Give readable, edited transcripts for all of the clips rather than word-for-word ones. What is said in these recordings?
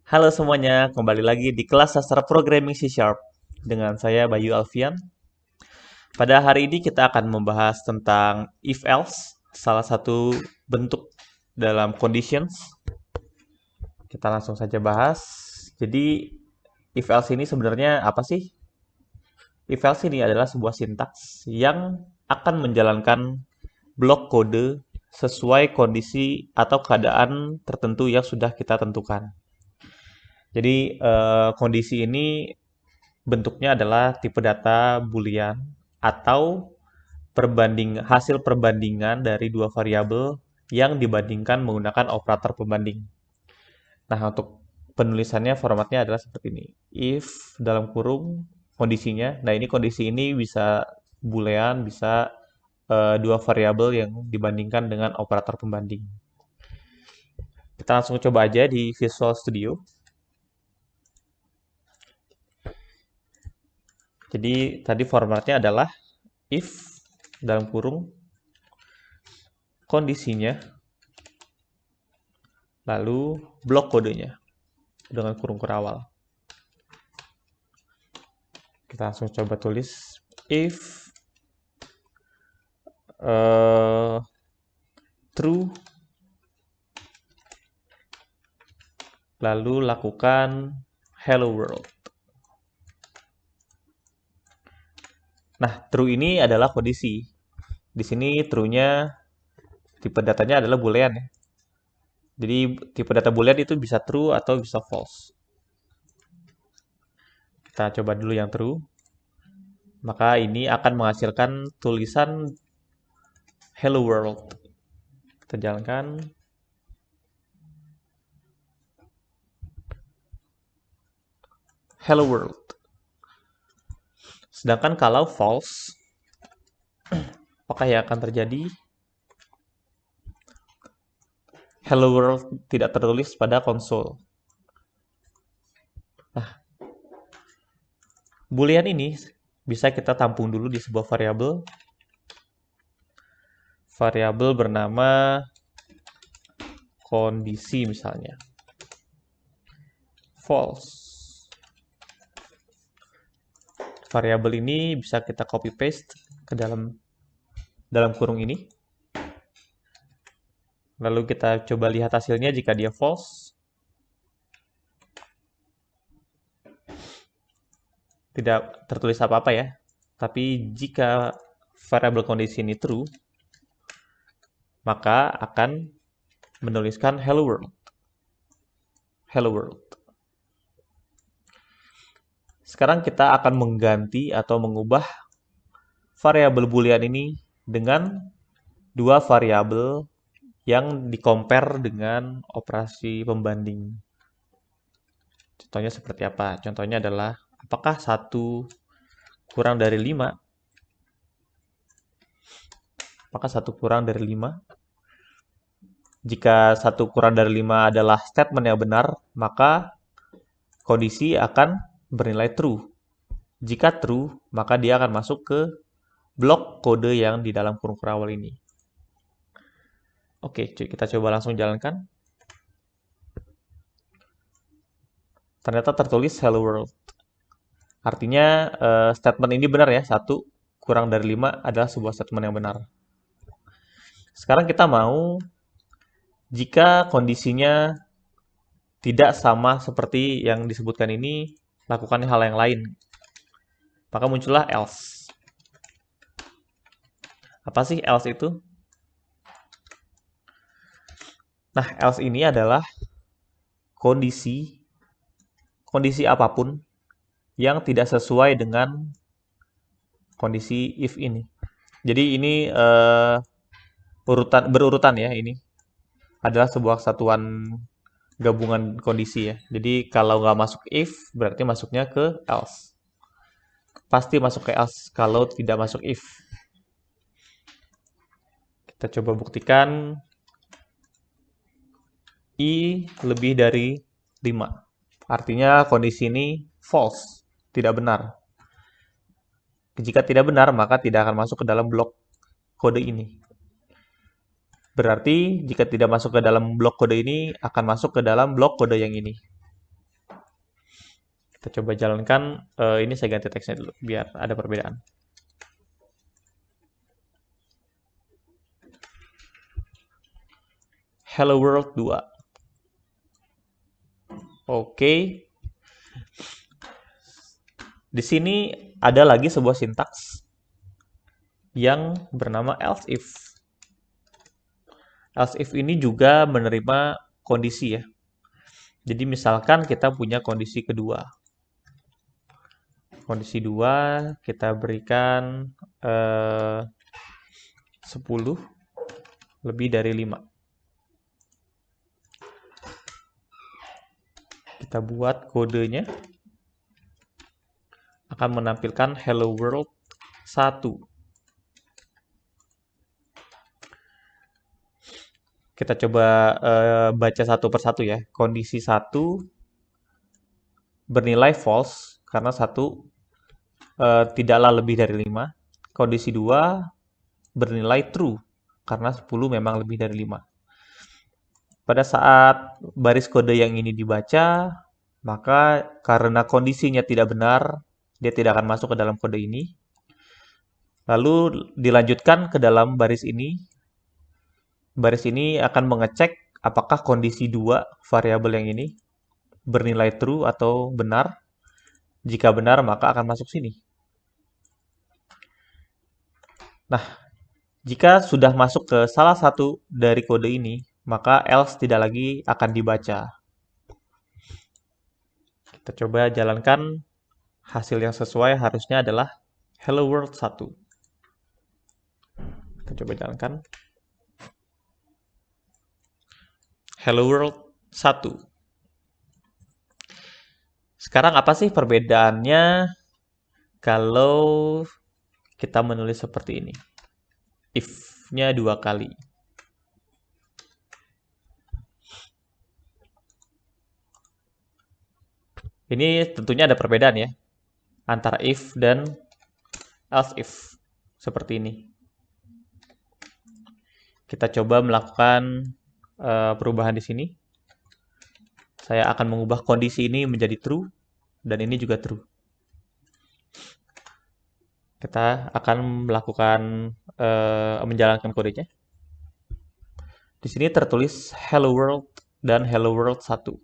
Halo semuanya, kembali lagi di kelas sastra programming C Sharp dengan saya Bayu Alfian. Pada hari ini kita akan membahas tentang if else, salah satu bentuk dalam conditions. Kita langsung saja bahas. Jadi if else ini sebenarnya apa sih? If else ini adalah sebuah sintaks yang akan menjalankan blok kode sesuai kondisi atau keadaan tertentu yang sudah kita tentukan. Jadi kondisi ini bentuknya adalah tipe data boolean atau hasil perbandingan dari dua variabel yang dibandingkan menggunakan operator pembanding. Nah, untuk penulisannya formatnya adalah seperti ini. If dalam kurung kondisinya. Nah, ini kondisi ini bisa boolean, bisa dua variabel yang dibandingkan dengan operator pembanding. Kita langsung coba aja di Visual Studio. Jadi tadi formatnya adalah if dalam kurung kondisinya, lalu blok kodenya dengan kurung kurawal. Kita langsung coba tulis if true, lalu lakukan hello world. Nah, true ini adalah kondisi. Di sini true-nya tipe datanya adalah boolean ya. Jadi tipe data boolean itu bisa true atau bisa false. Kita coba dulu yang true. Maka ini akan menghasilkan tulisan hello world. Kita jalankan. Hello world. Sedangkan kalau false, apakah yang akan terjadi? Hello world tidak tertulis pada konsol. Nah, boolean ini bisa kita tampung dulu di sebuah variabel. Variabel bernama kondisi misalnya. False. Variabel ini bisa kita copy paste ke dalam kurung ini. Lalu kita coba lihat hasilnya jika dia false. Tidak tertulis apa-apa ya. Tapi jika variabel kondisi ini true, maka akan menuliskan hello world. Hello world. Sekarang kita akan mengganti atau mengubah variabel boolean ini dengan dua variabel yang di-compare dengan operasi pembanding. Contohnya seperti apa? Contohnya adalah apakah 1 kurang dari 5? Apakah 1 kurang dari 5? Jika 1 kurang dari 5 adalah statement yang benar, maka kondisi akan bernilai true. Jika true, maka dia akan masuk ke blok kode yang di dalam kurung kurawal ini. Oke, kita coba langsung jalankan. Ternyata tertulis hello world. Artinya statement ini benar ya, 1 kurang dari 5 adalah sebuah statement yang benar. Sekarang kita mau jika kondisinya tidak sama seperti yang disebutkan ini, lakukan hal yang lain. Maka muncullah else. Apa sih else itu? Nah, else ini adalah kondisi apapun yang tidak sesuai dengan kondisi if ini. Jadi ini berurutan ya ini. Adalah sebuah satuan gabungan kondisi ya. Jadi kalau nggak masuk if, berarti masuknya ke else. Pasti masuk ke else kalau tidak masuk if. Kita coba buktikan I lebih dari 5. Artinya kondisi ini false, tidak benar. Jika tidak benar, maka tidak akan masuk ke dalam blok kode ini. Berarti jika tidak masuk ke dalam blok kode ini, akan masuk ke dalam blok kode yang ini. Kita coba jalankan. Ini saya ganti teksnya dulu biar ada perbedaan. Hello World 2. Oke. Di sini ada lagi sebuah sintaks yang bernama else if. Else if ini juga menerima kondisi ya. Jadi misalkan kita punya kondisi kedua. Kondisi 2 kita berikan 10 lebih dari 5. Kita buat kodenya. Akan menampilkan hello world 1. Kita coba baca satu persatu ya. Kondisi 1 bernilai false karena 1 tidaklah lebih dari 5. Kondisi 2 bernilai true karena 10 memang lebih dari 5. Pada saat baris kode yang ini dibaca, maka karena kondisinya tidak benar, dia tidak akan masuk ke dalam kode ini. Lalu dilanjutkan ke dalam baris ini. Baris ini akan mengecek apakah kondisi 2 variabel yang ini bernilai true atau benar. Jika benar, maka akan masuk sini. Nah, jika sudah masuk ke salah satu dari kode ini, maka else tidak lagi akan dibaca. Kita coba jalankan. Hasil yang sesuai harusnya adalah hello world 1. Kita coba jalankan. Hello world 1. Sekarang apa sih perbedaannya kalau kita menulis seperti ini? If-nya 2 kali. Ini tentunya ada perbedaan ya, antara if dan else if. Seperti ini. Kita coba melakukan perubahan di sini. Saya akan mengubah kondisi ini menjadi true, dan ini juga true. Kita akan melakukan menjalankan kodenya. Di sini tertulis hello world dan hello world 1.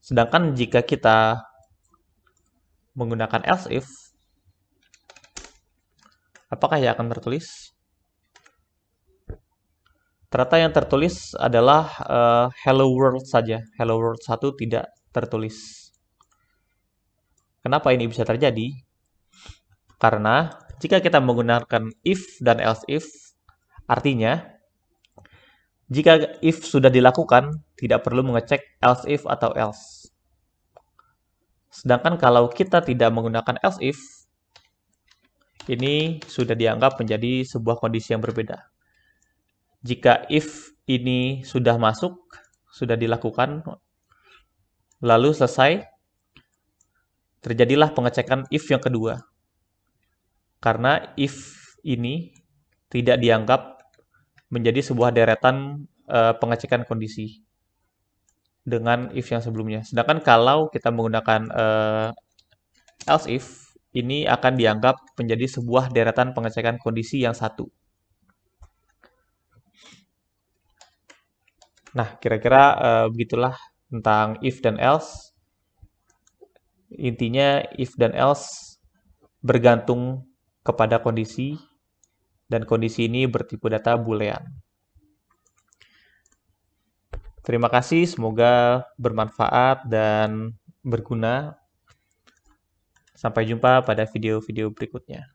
Sedangkan jika kita menggunakan else if, apakah yang akan tertulis? Ternyata yang tertulis adalah hello world saja. Hello world 1 tidak tertulis. Kenapa ini bisa terjadi? Karena jika kita menggunakan if dan else if, artinya jika if sudah dilakukan, tidak perlu mengecek else if atau else. Sedangkan kalau kita tidak menggunakan else if, ini sudah dianggap menjadi sebuah kondisi yang berbeda. Jika if ini sudah masuk, sudah dilakukan, lalu selesai, terjadilah pengecekan if yang kedua. Karena if ini tidak dianggap menjadi sebuah deretan pengecekan kondisi dengan if yang sebelumnya. Sedangkan kalau kita menggunakan else if, ini akan dianggap menjadi sebuah deretan pengecekan kondisi yang satu. Nah, kira-kira begitulah tentang if dan else. Intinya if dan else bergantung kepada kondisi, dan kondisi ini bertipe data boolean. Terima kasih, semoga bermanfaat dan berguna. Sampai jumpa pada video-video berikutnya.